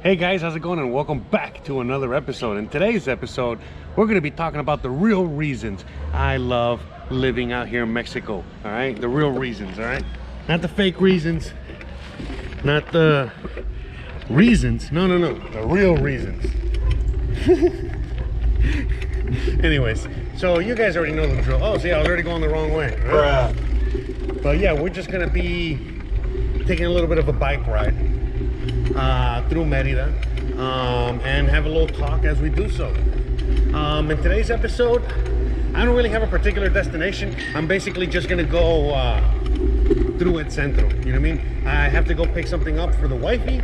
Hey guys, how's it going? And welcome back to another episode. In today's episode, we're going to be talking about the real reasons I love living out here in Mexico. All right, the real reasons. All right, not the fake reasons, not the reasons. No, the real reasons. Anyways, so you guys already know the drill. Oh, see, I was already going the wrong way. Right? But yeah, we're just gonna be taking a little bit of a bike ride through Merida and have a little talk as we do so. In today's episode, I don't really have a particular destination. I'm basically just gonna go through El Centro. You know what I mean? I have to go pick something up for the wifey,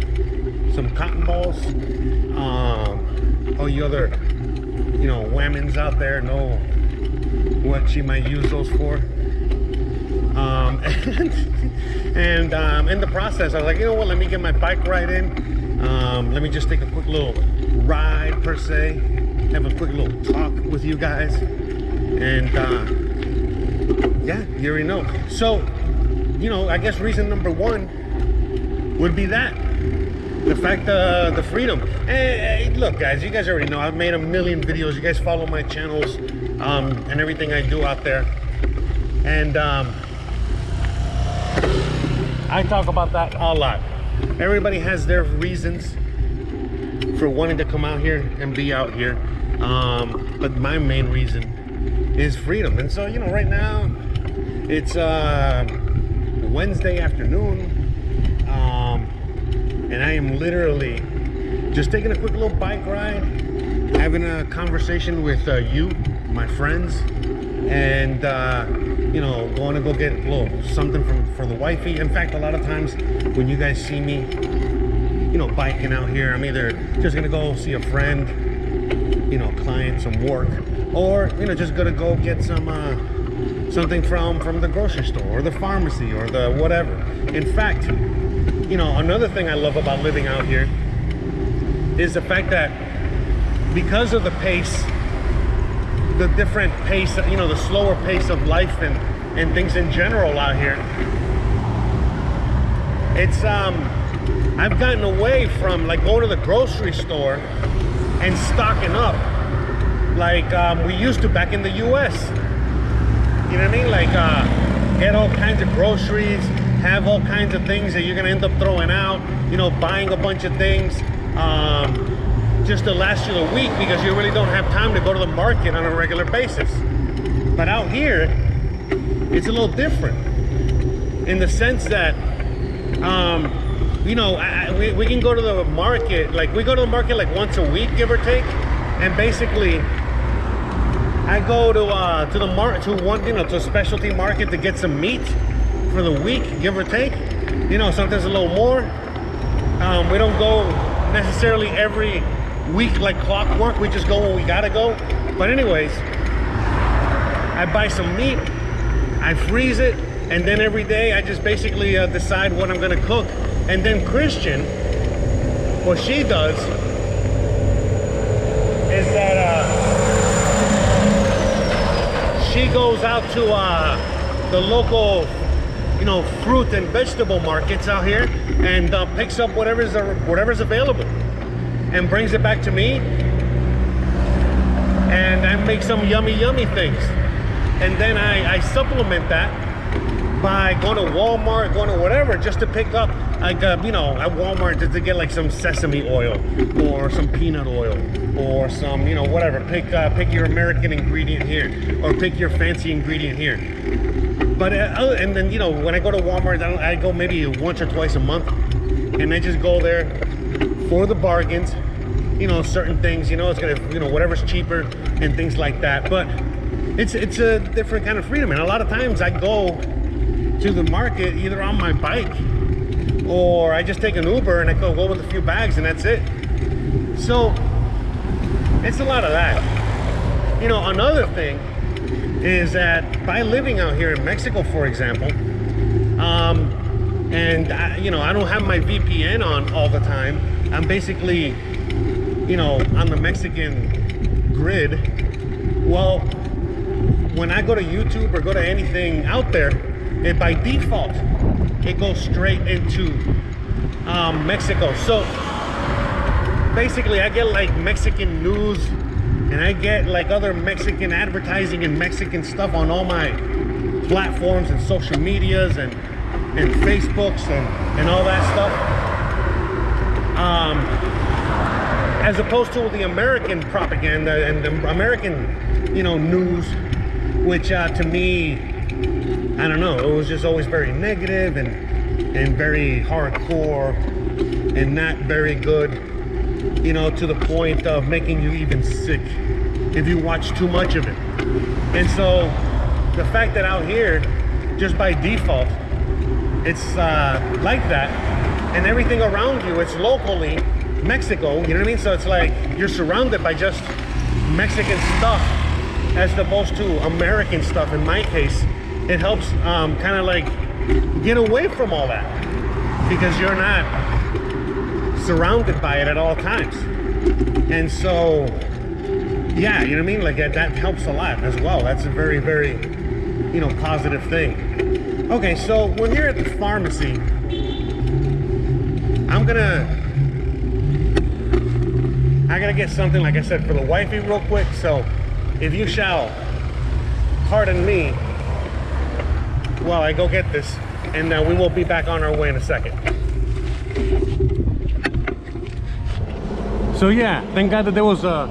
some cotton balls, all you other, you know, women's out there know what she might use those for. And in the process, I was like, you know what, let me get my bike ride in. Let me just take a quick little ride per se, have a quick little talk with you guys. And yeah, you already know. So, you know, I guess reason number one would be that. The fact, the freedom. Hey, look guys, you guys already know I've made a million videos. You guys follow my channels and everything I do out there. And I talk about that a lot. Everybody has their reasons for wanting to come out here and be out here. But my main reason is freedom. And so, you know, right now it's Wednesday afternoon. And I am literally just taking a quick little bike ride, having a conversation with you, my friends, and you know, going to go get a little something for the wifey. In fact, a lot of times when you guys see me, you know, biking out here, I'm either just gonna go see a friend, you know, client, some work, or you know, just gonna go get some something from the grocery store or the pharmacy or the whatever. In fact, you know, another thing I love about living out here is the fact that because of the pace, the different pace, you know, the slower pace of life and things in general out here, it's I've gotten away from like going to the grocery store and stocking up like we used to back in the US. You know what I mean? Like get all kinds of groceries, have all kinds of things that you're gonna end up throwing out, you know, buying a bunch of things just to last you the week because you really don't have time to go to the market on a regular basis. But out here, it's a little different in the sense that, you know, we can go to the market, like we go to the market like once a week, give or take, and basically I go to the market, to one, you know, to a specialty market to get some meat for the week, give or take. You know, sometimes a little more. We don't go necessarily every week like clockwork. We just go when we gotta go. But anyways, I buy some meat, I freeze it, and then every day I just basically decide what I'm gonna cook. And then Christian, what she does is that she goes out to the local, you know, fruit and vegetable markets out here and picks up whatever's available and brings it back to me, and I make some yummy things. And then I supplement that by going to Walmart, going to whatever, just to pick up like you know, at Walmart just to get like some sesame oil or some peanut oil or some, you know, whatever. Pick your American ingredient here or pick your fancy ingredient here. But and then, you know, when I go to Walmart, I go maybe once or twice a month, and I just go there for the bargains, you know, certain things, you know, it's gonna, you know, whatever's cheaper and things like that. But it's a different kind of freedom, and a lot of times I go to the market either on my bike or I just take an Uber and I go with a few bags and that's it. So it's a lot of that. You know, another thing is that by living out here in Mexico, for example, and you know, I don't have my VPN on all the time. I'm basically, you know, on the Mexican grid. Well, when I go to YouTube or go to anything out there, it by default it goes straight into Mexico. So basically I get like Mexican news, and I get like other Mexican advertising and Mexican stuff on all my platforms and social medias and Facebooks and all that stuff. As opposed to the American propaganda and the American, you know, news, which to me, I don't know, it was just always very negative and very hardcore and not very good, you know, to the point of making you even sick if you watch too much of it. And so the fact that out here, just by default, it's like that, and everything around you, it's locally Mexico, you know what I mean? So it's like you're surrounded by just Mexican stuff as opposed to American stuff. In my case, it helps kind of like get away from all that, because you're not surrounded by it at all times. And so, yeah, you know what I mean? Like that helps a lot as well. That's a very, very, you know, positive thing. Okay, so we're here at the pharmacy. I gotta get something, like I said, for the wifey real quick. So if you shall pardon me while I go get this, and we will be back on our way in a second. So yeah, thank God that there was a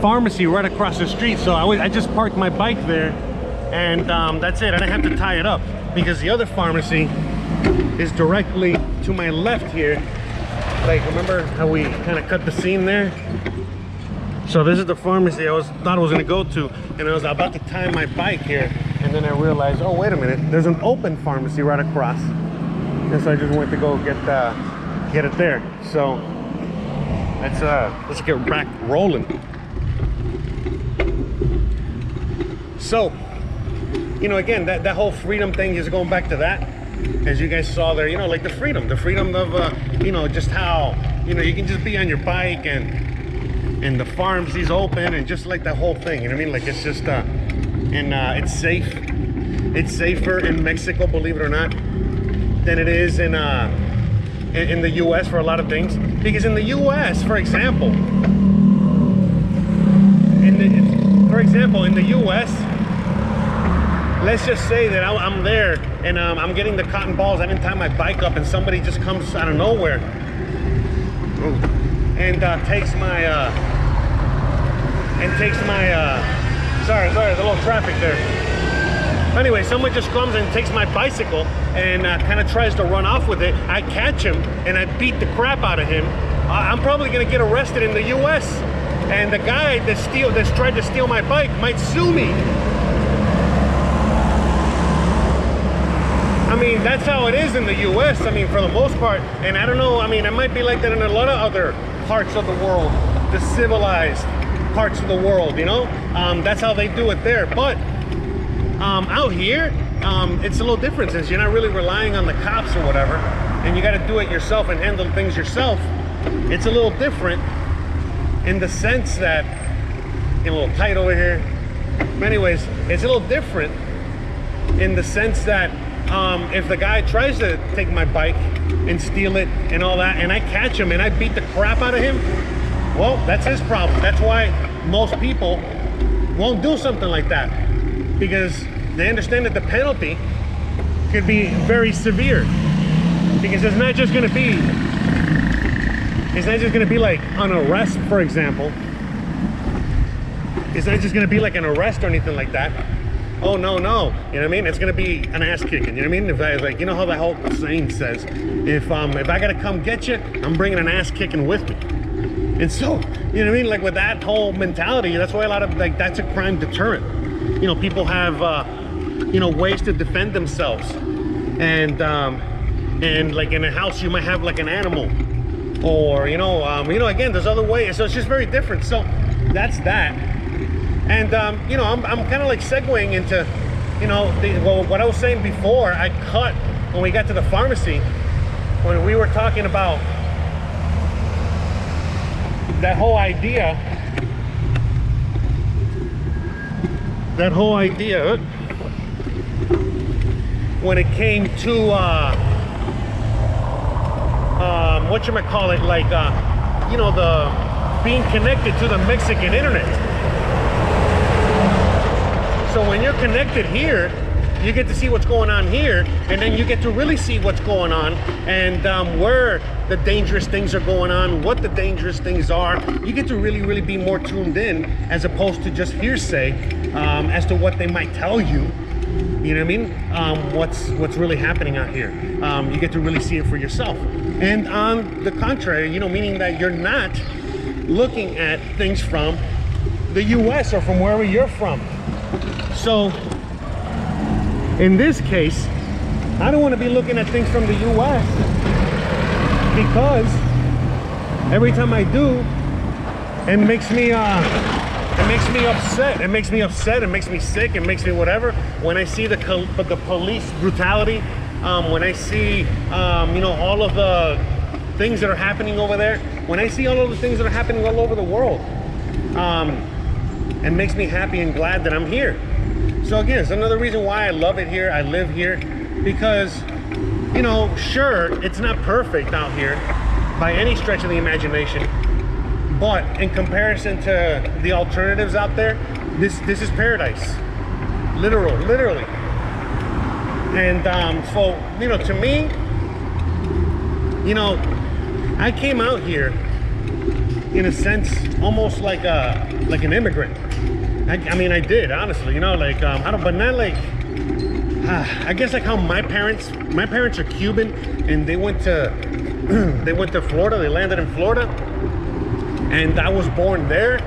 pharmacy right across the street. So I just parked my bike there, and that's it. I didn't have to tie it up, because the other pharmacy is directly to my left here. Like, remember how we kind of cut the seam there? So this is the pharmacy I thought I was gonna go to, and I was about to tie my bike here, and then I realized, oh wait a minute, there's an open pharmacy right across, and so I just went to go get it there. So let's get back rolling. So, you know, again, that whole freedom thing is going back to that. As you guys saw there, you know, like the freedom of, you know, just how, you know, you can just be on your bike and the pharmacy's open, and just like that whole thing, you know what I mean? Like, it's just, and it's safe. It's safer in Mexico, believe it or not, than it is in the US for a lot of things. Because in the US, for example, in the US, let's just say that I'm there and I'm getting the cotton balls. I didn't tie my bike up, and somebody just comes out of nowhere and takes my sorry, there's a little traffic there. Anyway, someone just comes and takes my bicycle and kind of tries to run off with it. I catch him and I beat the crap out of him. I'm probably gonna get arrested in the US, and the guy that's tried to steal my bike might sue me. I mean, that's how it is in the US, I mean, for the most part. And I don't know, I mean, it might be like that in a lot of other parts of the world, the civilized parts of the world, you know? That's how they do it there. But out here, it's a little different, since you're not really relying on the cops or whatever, and you got to do it yourself and handle things yourself. It's a little different in the sense that, a little tight over here. But anyways, it's a little different in the sense that if the guy tries to take my bike and steal it and all that, and I catch him and I beat the crap out of him, well, that's his problem. That's why most people won't do something like that, because they understand that the penalty could be very severe. Because it's not just going to be like an arrest, for example. It's not just going to be like an arrest or anything like that. Oh, no, you know what I mean? It's gonna be an ass kicking, you know what I mean? If I, like, you know how that whole saying says, if I gotta come get you, I'm bringing an ass kicking with me. And so, you know what I mean? Like, with that whole mentality, that's why a lot of, like, that's a crime deterrent. You know, people have, you know, ways to defend themselves. And like in a house, you might have like an animal, or, you know, again, there's other ways. So it's just very different. So that's that. And, you know, I'm kind of like segueing into, you know, what I was saying before. I cut when we got to the pharmacy, when we were talking about that whole idea when it came to, whatchamacallit, like, you know, the being connected to the Mexican internet. So when you're connected here, you get to see what's going on here, and then you get to really see what's going on, and where the dangerous things are going on, what the dangerous things are. You get to really be more tuned in, as opposed to just hearsay as to what they might tell you. You know what I mean? What's really happening out here. You get to really see it for yourself. And on the contrary, you know, meaning that you're not looking at things from the US or from wherever you're from. So in this case, I don't want to be looking at things from the US, because every time I do, it makes me upset. It makes me upset. It makes me sick. It makes me whatever. When I see the police brutality, when I see you know, all of the things that are happening over there, when I see all of the things that are happening all over the world, it makes me happy and glad that I'm here. So again, it's another reason why I love it here. I live here because, you know, sure, it's not perfect out here by any stretch of the imagination, but in comparison to the alternatives out there, this is paradise, literally. And so, you know, to me, you know, I came out here in a sense almost like an immigrant. I mean, I did, honestly, you know, like but not like, I guess like how my parents are Cuban, and they went to Florida. They landed in Florida, and I was born there.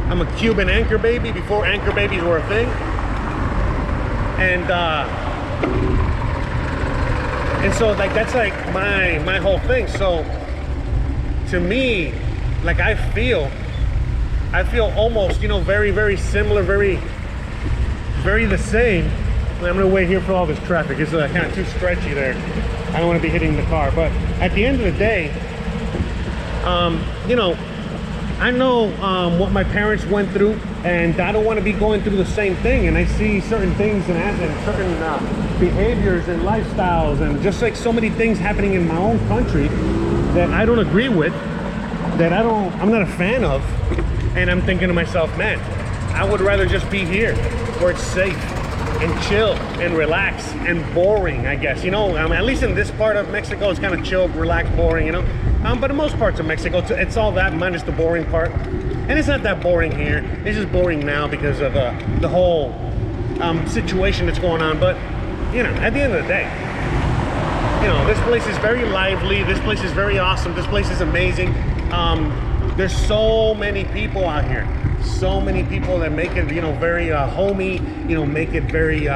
I'm a Cuban anchor baby before anchor babies were a thing. And so like that's like my whole thing. So to me, like I feel almost, you know, very similar, very the same. I'm gonna wait here for all this traffic. It's kind of too stretchy there. I don't want to be hitting the car. But at the end of the day, you know, I know what my parents went through, and I don't want to be going through the same thing. And I see certain things and certain behaviors and lifestyles, and just like so many things happening in my own country that I don't agree with, that I'm not a fan of. And I'm thinking to myself, man, I would rather just be here where it's safe and chill and relax and boring, I guess. You know, at least in this part of Mexico, it's kind of chill, relaxed, boring, you know. But in most parts of Mexico, it's all that minus the boring part. And it's not that boring here. It's just boring now because of the whole situation that's going on. But, you know, at the end of the day, you know, this place is very lively. This place is very awesome. This place is amazing. There's so many people out here, so many people that make it, you know, very homey, you know, make it very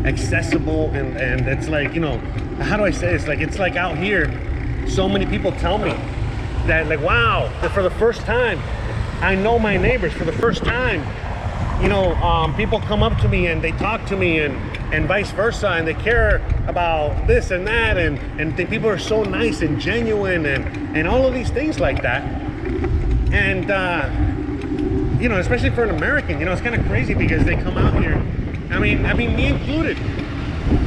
accessible, and it's like, you know, how do I say this? Like, it's like out here, so many people tell me that, like, wow, that for the first time, I know my neighbors for the first time. You know, people come up to me and they talk to me, and vice versa, and they care about this and that, and the people are so nice and genuine, and all of these things like that. And you know, especially for an American, you know, it's kind of crazy because they come out here, I mean me included,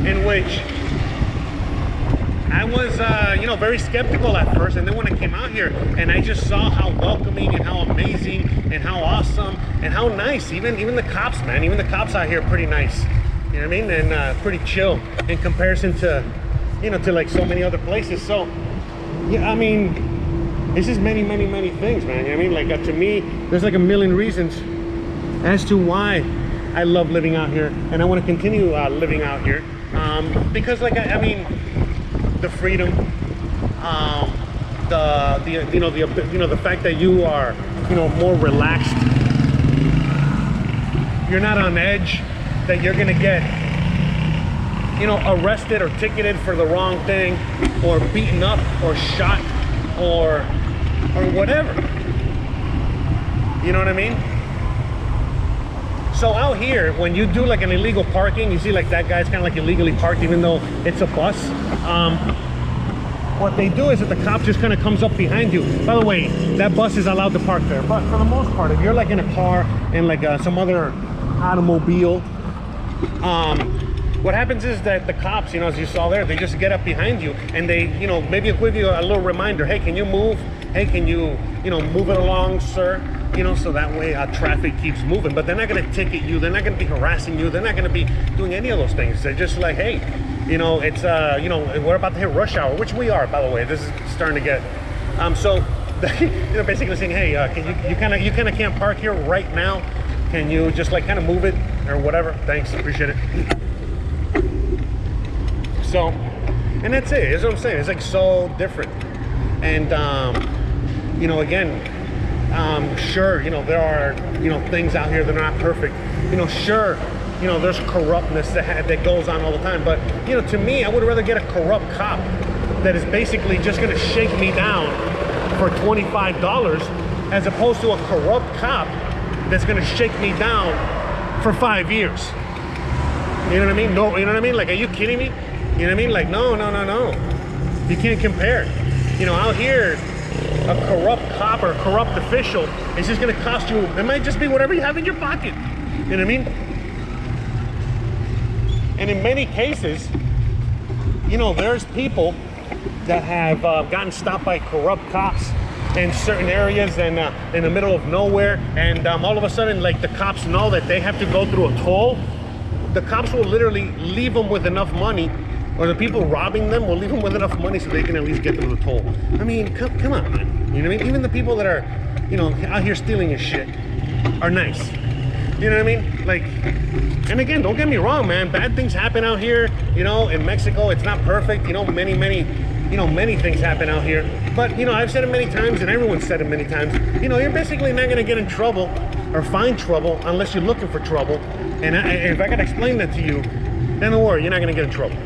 in which I was you know, very skeptical at first, and then when I came out here and I just saw how welcoming and how amazing and how awesome and how nice, even the cops, man, even the cops out here are pretty nice, you know what I mean, and pretty chill in comparison to, you know, to like so many other places. So yeah, I mean, it's just many things, man. You know what I mean? Like to me, there's like a million reasons as to why I love living out here, and I want to continue living out here, because like I mean, the freedom, the fact that you are, you know, more relaxed. You're not on edge that you're gonna get, you know, arrested or ticketed for the wrong thing, or beaten up or shot or whatever. You know what I mean? So out here, when you do like an illegal parking, you see like that guy's kind of like illegally parked even though it's a bus. What they do is that the cop just kind of comes up behind you. By the way, that bus is allowed to park there, but for the most part, if you're like in a car and like some other automobile, what happens is that the cops, you know, as you saw there, they just get up behind you and they, you know, maybe give you a little reminder, hey, can you move? hey, can you, you know, move it along, sir? You know, so that way traffic keeps moving. But they're not going to ticket you. They're not going to be harassing you. They're not going to be doing any of those things. They're just like, hey, you know, it's, you know, we're about to hit rush hour, which we are, by the way. This is starting to get, so, you know, basically saying, hey, can you kind of can't park here right now. Can you just like kind of move it or whatever? Thanks, appreciate it. So, and that's it. That's what I'm saying. It's like so different. And, you know, again, sure, you know, there are, you know, things out here that are not perfect. You know, sure, you know, there's corruptness that goes on all the time. But, you know, to me, I would rather get a corrupt cop that is basically just going to shake me down for $25 as opposed to a corrupt cop that's going to shake me down for 5 years. You know what I mean? No, you know what I mean? Like, are you kidding me? You know what I mean? Like, no. You can't compare. You know, out here, a corrupt cop or a corrupt official is just going to cost you, it might just be whatever you have in your pocket. You know what I mean? And in many cases, you know, there's people that have gotten stopped by corrupt cops in certain areas and in the middle of nowhere, and all of a sudden, like, the cops know that they have to go through a toll. The cops will literally leave them with enough money, or the people robbing them will leave them with enough money so they can at least get through the toll. I mean, come on, man. You know what I mean? Even the people that are, you know, out here stealing your shit are nice. You know what I mean? Like, and again, don't get me wrong, man. Bad things happen out here. You know, in Mexico, it's not perfect. You know, many things happen out here. But, you know, I've said it many times, and everyone's said it many times. You know, you're basically not going to get in trouble or find trouble unless you're looking for trouble. And if I could explain that to you, then don't worry, you're not going to get in trouble.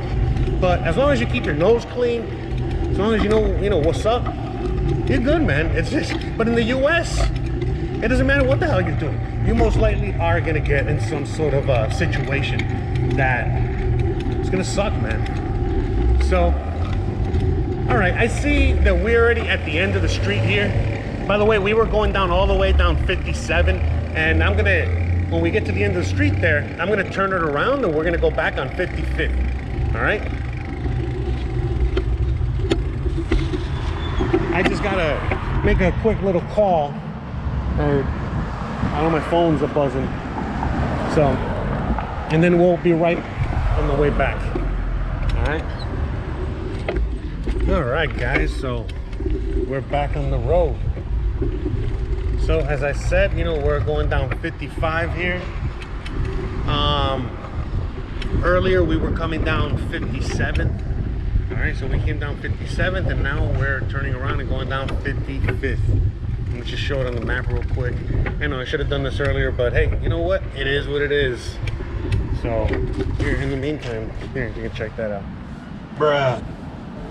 But as long as you keep your nose clean, as long as you know what's up, you're good, man. It's just, but in the U.S., it doesn't matter what the hell you're doing. You most likely are going to get in some sort of a situation that it's going to suck, man. So, all right, I see that we're already at the end of the street here. By the way, we were going down all the way down 57, and I'm going to, when we get to the end of the street there, I'm going to turn it around and we're going to go back on 55th. All right? I just got to make a quick little call. I know my phone's a buzzing. So, and then we'll be right on the way back. All right, guys, so we're back on the road. So as I said, you know, we're going down 55 here. Earlier we were coming down 57th. All right, so we came down 57th, and now we're turning around and going down 55th. Let me just show it on the map real quick. I know I should have done this earlier, but hey, you know what? It is what it is. So here, in the meantime, here, you can check that out. Bruh.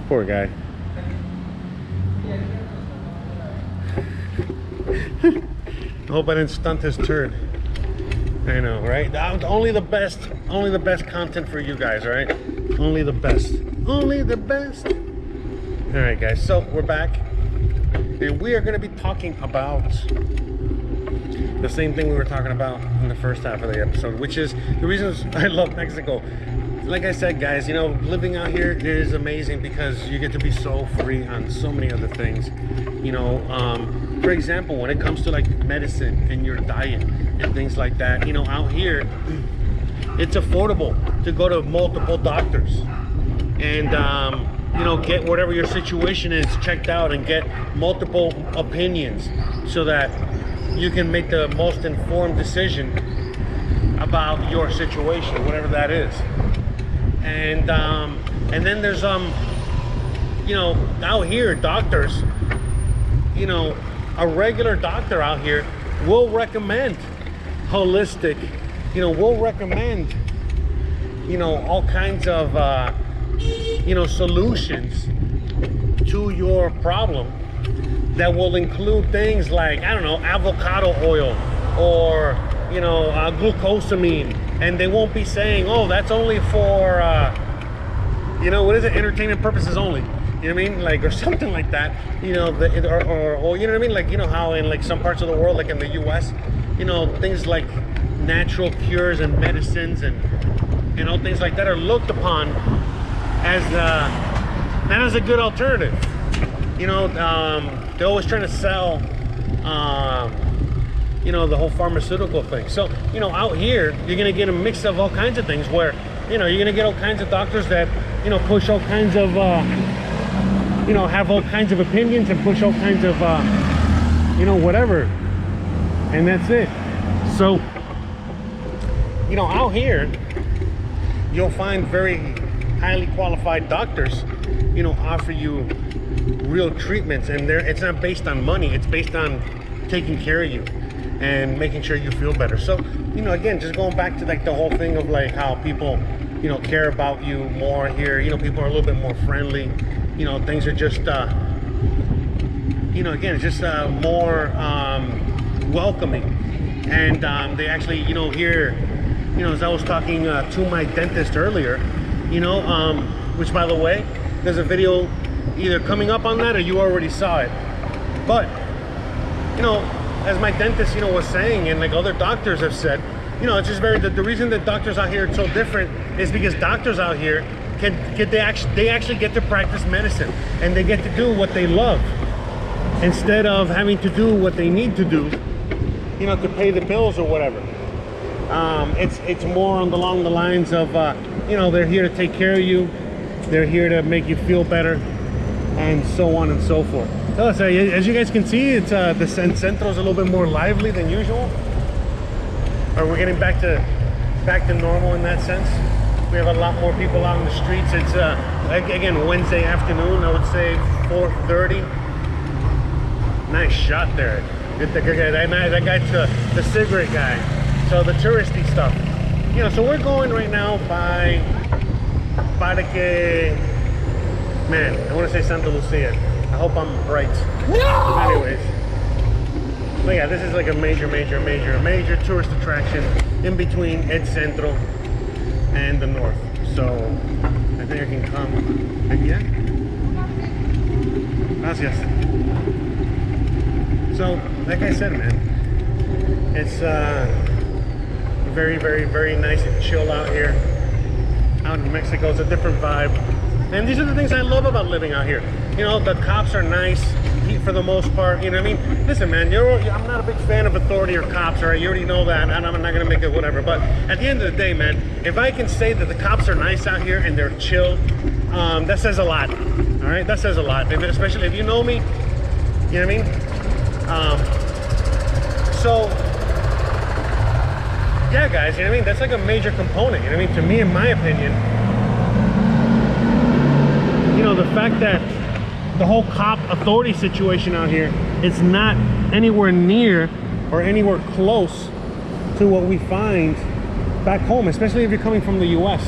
Poor guy. I hope I didn't stunt his turd. I know, right? Only the best content for you guys, right? Only the best. Only the best. All right, guys, so we're back. And we are going to be talking about the same thing we were talking about in the first half of the episode, which is the reasons I love Mexico. Like I said, guys, you know, living out here is amazing because you get to be so free on so many other things. You know, for example, when it comes to like medicine and your diet and things like that, you know, out here, it's affordable to go to multiple doctors and, you know, get whatever your situation is checked out and get multiple opinions so that you can make the most informed decision about your situation, whatever that is. And then there's you know, out here doctors, you know, a regular doctor out here will recommend holistic, you know, will recommend, you know, all kinds of you know, solutions to your problem that will include things like, I don't know, avocado oil or, you know, glucosamine. And they won't be saying, oh, that's only for, you know, what is it? Entertainment purposes only. You know what I mean? Like, or something like that. You know, or you know what I mean? Like, you know how in like some parts of the world, like in the U.S., you know, things like natural cures and medicines and, you know, things like that are looked upon as not as a good alternative. You know, they're always trying to sell, you know, the whole pharmaceutical thing. So, you know, out here, you're gonna get a mix of all kinds of things where, you know, you're gonna get all kinds of doctors that, you know, push all kinds of, you know, have all kinds of opinions and push all kinds of, you know, whatever. And that's it. So, you know, out here, you'll find very highly qualified doctors, you know, offer you real treatments, and it's not based on money, it's based on taking care of you and making sure you feel better. So, you know, again, just going back to like the whole thing of like how people, you know, care about you more here. You know, people are a little bit more friendly. You know, things are just, you know, again, it's just more welcoming. And they actually, you know, here, you know, as I was talking to my dentist earlier, you know, which by the way, there's a video either coming up on that or you already saw it. But, you know, as my dentist, you know, was saying, and like other doctors have said, you know, it's just very, the reason that doctors out here are so different is because doctors out here they actually get to practice medicine, and they get to do what they love instead of having to do what they need to do, you know, to pay the bills or whatever. It's more along the lines of, you know, they're here to take care of you, they're here to make you feel better, and so on and so forth. So, as you guys can see, it's the Centro is a little bit more lively than usual, or we're getting back to normal in that sense. We have a lot more people out in the streets. It's again Wednesday afternoon, I would say 4:30. Nice shot there. That guy's the cigarette guy. So the touristy stuff. You know, so we're going right now by que, man, I want to say Santa Lucia. I hope I'm right. No! Anyways. But yeah, this is like a major tourist attraction in between El Centro and the north. So I think I can come. Yeah. Gracias. So, like I said, man, it's very nice and chill out here. Out in Mexico, it's a different vibe. And these are the things I love about living out here. You know, the cops are nice for the most part, you know what I mean? Listen, man, I'm not a big fan of authority or cops, all right? You already know that, and I'm not gonna make it whatever. But at the end of the day, man, if I can say that the cops are nice out here and they're chill, that says a lot, all right? That says a lot, especially if you know me, you know what I mean? So, yeah, guys, you know what I mean? That's like a major component, you know what I mean? To me, in my opinion, you know, the fact that the whole cop authority situation out here is not anywhere near or anywhere close to what we find back home, especially if you're coming from the US.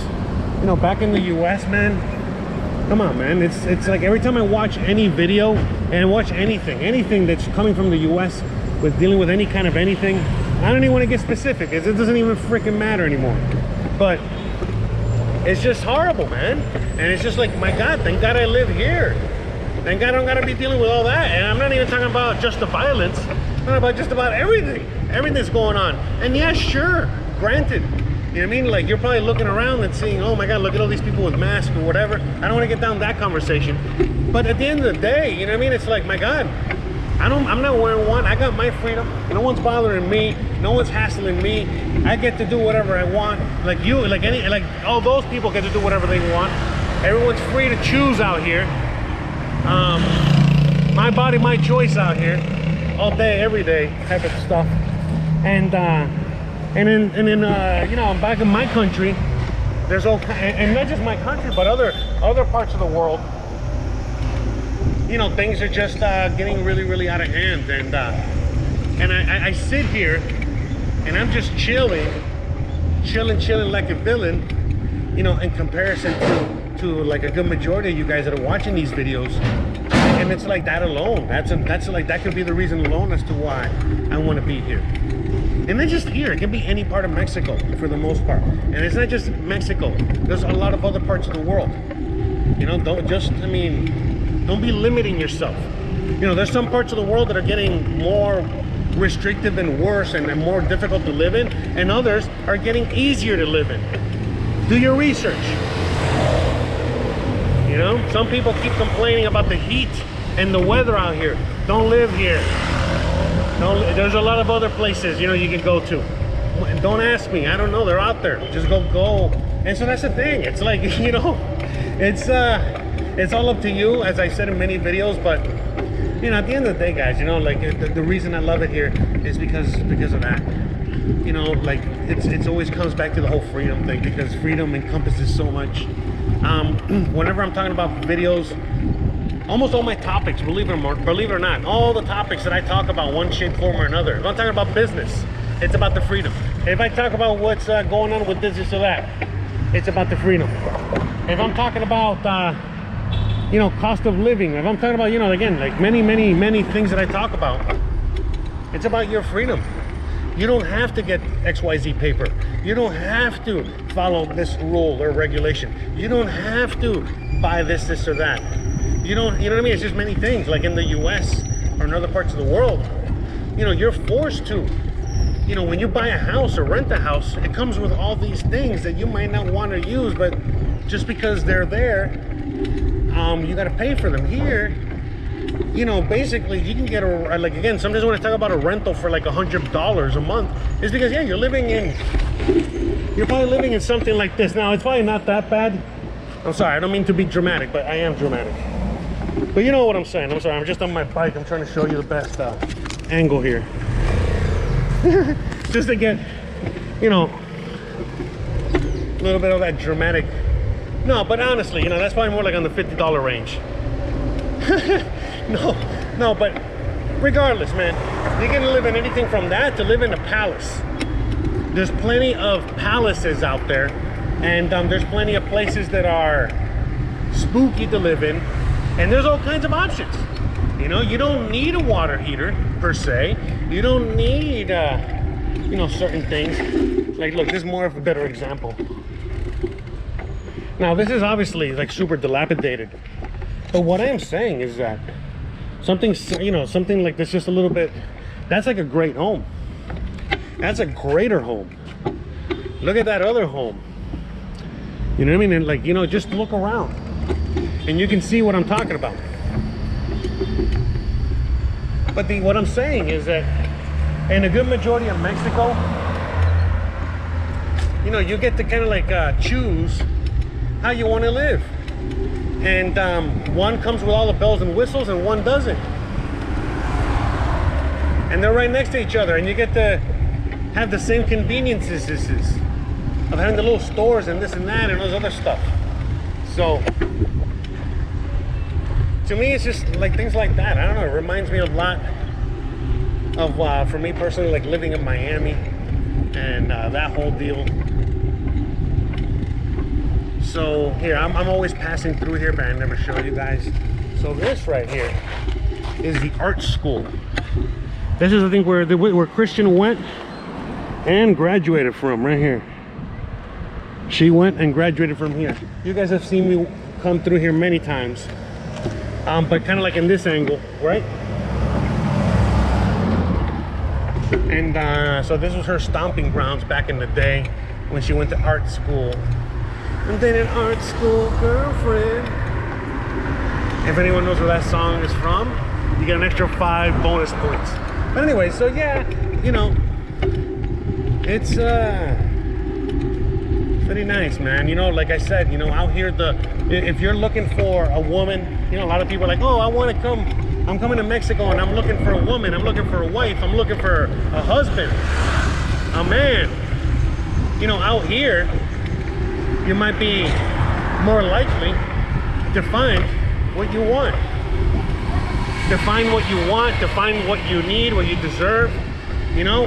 You know, back in the US, man, come on, man, it's like every time I watch any video and watch anything that's coming from the US with dealing with any kind of anything, I don't even want to get specific, it doesn't even freaking matter anymore. But it's just horrible, man. And it's just like, my God, thank God I live here. Thank God I don't gotta be dealing with all that. And I'm not even talking about just the violence. I'm talking about just about everything that's going on. And yeah, sure, granted, you know what I mean? Like, you're probably looking around and seeing, oh my God, look at all these people with masks or whatever. I don't want to get down that conversation. But at the end of the day, you know what I mean? It's like, my God, I'm not wearing one. I got my freedom. No one's bothering me. No one's hassling me. I get to do whatever I want. Like you, like all those people get to do whatever they want. Everyone's free to choose out here. My body, my choice out here, all day, every day type of stuff. And then you know, back in my country, there's all and not just my country, but other parts of the world. You know, things are just getting really out of hand, and I sit here and I'm just chilling like a villain, you know, in comparison to like a good majority of you guys that are watching these videos. And it's like that alone, that's like, that could be the reason alone as to why I want to be here. And then just here, it can be any part of Mexico for the most part. And it's not just Mexico, there's a lot of other parts of the world. You know, don't be limiting yourself. You know, there's some parts of the world that are getting more restrictive and worse and more difficult to live in, and others are getting easier to live in. Do your research. You know, some people keep complaining about the heat And the weather out here, don't live here. There's a lot of other places, you know, you can go to. Don't ask me, I don't know, they're out there. Just go. And so that's the thing. It's like, you know, it's all up to you, as I said in many videos. But you know, at the end of the day, guys, you know, like the reason I love it here is because of that. You know, like it's always comes back to the whole freedom thing, because freedom encompasses so much. Whenever I'm talking about videos, almost all my topics, believe it or not, all the topics that I talk about, one shape, form, or another. If I'm talking about business, it's about the freedom. If I talk about what's going on with this or that, it's about the freedom. If I'm talking about you know, cost of living, if I'm talking about, you know, again, like many things that I talk about, it's about your freedom. You don't have to get XYZ paper. You don't have to follow this rule or regulation. You don't have to buy this or that. You know what I mean? It's just many things. Like in the US or in other parts of the world, you know, you're forced to, you know, when you buy a house or rent a house, it comes with all these things that you might not want to use, but just because they're there, you got to pay for them. Here, you know, basically you can get a, like, again, sometimes when I talk about a rental for like $100 a month, is because, yeah, you're probably living in something like this. Now, it's probably not that bad. I'm sorry, I don't mean to be dramatic, but I am dramatic. But you know what I'm saying. I'm sorry, I'm just on my bike. I'm trying to show you the best angle here. Just to get, you know, a little bit of that dramatic. No, but honestly, you know, that's probably more like on the $50 range. No, but regardless, man, you can live in anything from that to live in a palace. There's plenty of palaces out there, and there's plenty of places that are spooky to live in, and there's all kinds of options. You know, you don't need a water heater per se. You don't need you know, certain things. Like, look, this is more of a better example. Now, this is obviously like super dilapidated, but what I am saying is that something, you know, something like this, just a little bit, that's like a great home. That's a greater home. Look at that other home. You know what I mean? And like, you know, just look around and you can see what I'm talking about. But what I'm saying is that in a good majority of Mexico, you know, you get to kind of like choose how you want to live. And one comes with all the bells and whistles and one doesn't. And they're right next to each other, and you get to have the same conveniences of having the little stores and this and that and those other stuff. So to me, it's just like things like that. I don't know, it reminds me a lot of for me personally, like living in Miami and that whole deal. So here, I'm always passing through here, but I never show you guys. So this right here is the art school. This is, I think, where Christian went and graduated from, right here. She went and graduated from here. You guys have seen me come through here many times, but kind of like in this angle, right? And so this was her stomping grounds back in the day when she went to art school. And then an art school girlfriend. If anyone knows where that song is from, you get an extra 5 bonus points. But anyway, so yeah, you know, it's pretty nice, man. You know, like I said, you know, out here, if you're looking for a woman, you know, a lot of people are like, oh, I want to come, I'm coming to Mexico and I'm looking for a woman, I'm looking for a wife, I'm looking for a husband, a man. You know, out here, you might be more likely to find what you want. Define what you want, define what you need, what you deserve. You know,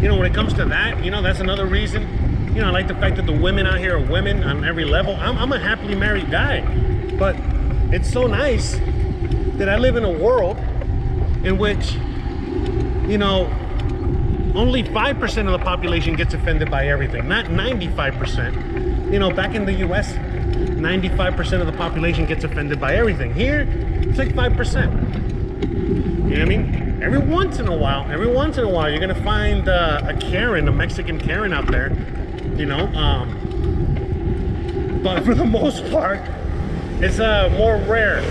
when it comes to that, you know, that's another reason. You know, I like the fact that the women out here are women on every level. I'm a happily married guy, but it's so nice that I live in a world in which, you know, only 5% of the population gets offended by everything, not 95%. You know, back in the US, 95% of the population gets offended by everything. Here, it's like 5%. You know what I mean? Every once in a while, you're gonna find a Karen, a Mexican Karen out there, you know. But for the most part, it's more rare.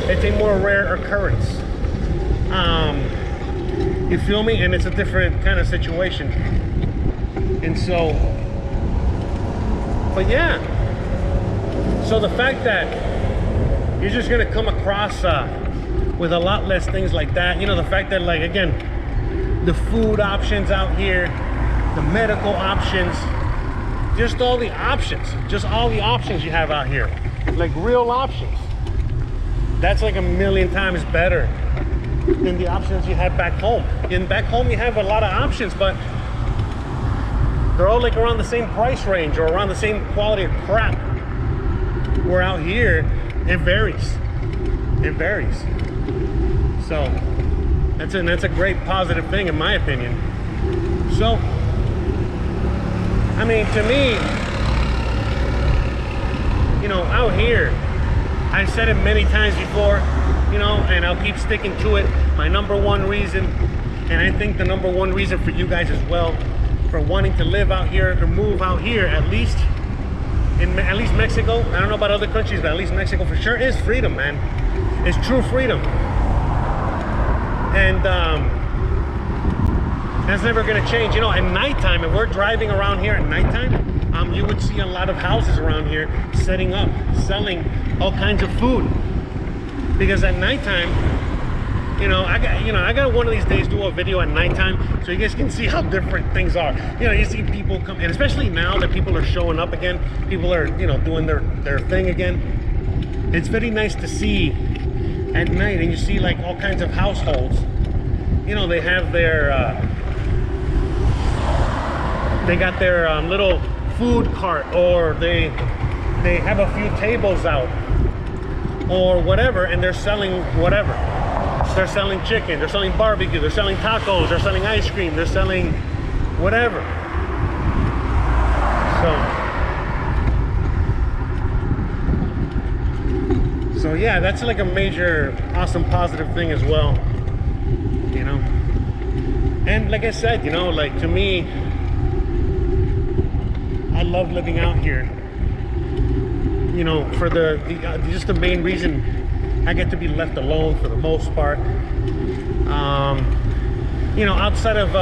it's a more rare occurrence. You feel me? And it's a different kind of situation. And so, but yeah. So the fact that you're just gonna come across with a lot less things like that, you know, the fact that, like, again, the food options out here, the medical options, just all the options you have out here, like real options. That's like a million times better than the options you have back home. And back home you have a lot of options, but they're all like around the same price range or around the same quality of crap. Where out here, it varies. It varies. So that's a great positive thing in my opinion. So, I mean, to me, you know, out here, I've said it many times before, you know, and I'll keep sticking to it. My number one reason, and I think the number one reason for you guys as well, for wanting to live out here, to move out here, at least Mexico. I don't know about other countries, but at least Mexico for sure, is freedom, man. It's true freedom. And that's never gonna change. You know, at nighttime, if we're driving around here at nighttime, you would see a lot of houses around here setting up, selling all kinds of food. Because at nighttime, you know, I got one of these days do a video at nighttime so you guys can see how different things are. You know, you see people come, and especially now that people are showing up again, people are, you know, doing their thing again. It's very nice to see at night, and you see like all kinds of households. You know, they have their they got their little food cart, or they have a few tables out or whatever, and they're selling whatever. They're selling chicken, they're selling barbecue, they're selling tacos, they're selling ice cream, they're selling whatever. So yeah, that's like a major, awesome, positive thing as well, you know. And like I said, you know, like, to me, I love living out here, you know, for the just the main reason I get to be left alone for the most part. You know, outside of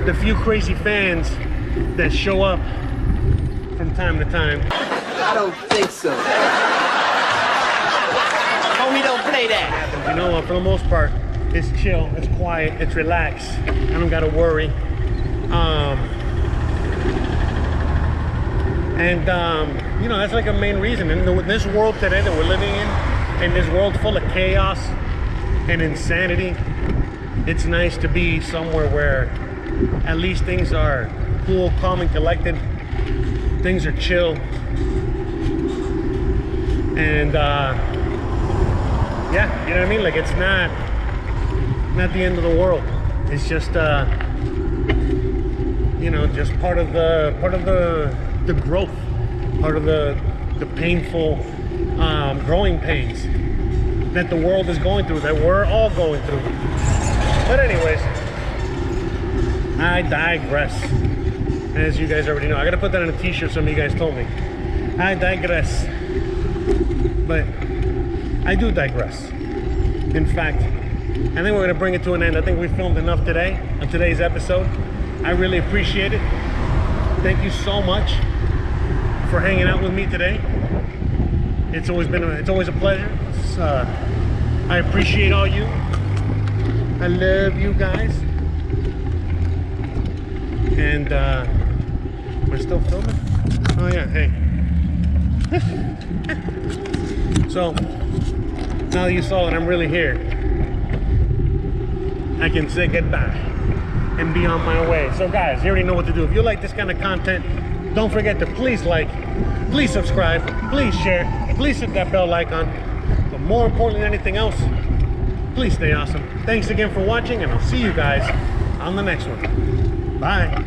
the few crazy fans that show up from time to time. I don't think so. Homie, don't play that. You know, for the most part, it's chill, it's quiet, it's relaxed. I don't gotta worry. You know, that's like a main reason. In this world today that we're living in this world full of chaos and insanity, it's nice to be somewhere where at least things are cool, calm, and collected. Things are chill. And yeah, you know what I mean? Like, it's not the end of the world. It's just you know, just part of the growth, part of the painful growing pains that the world is going through, that we're all going through. But anyways, I digress. As you guys already know, I gotta put that on a t-shirt. Some of you guys told me I digress, but I do digress. In fact, I think we're gonna bring it to an end. I think we filmed enough today on today's episode. I really appreciate it. Thank you so much for hanging out with me today. It's always a pleasure. I appreciate all you. I love you guys. And we're still filming. Oh yeah, hey. So now that you saw that I'm really here, I can say goodbye and be on my way. So guys, you already know what to do. If you like this kind of content, don't forget to please like, please subscribe, please share, please hit that bell icon. But more important than anything else, please stay awesome. Thanks again for watching, and I'll see you guys on the next one. Bye.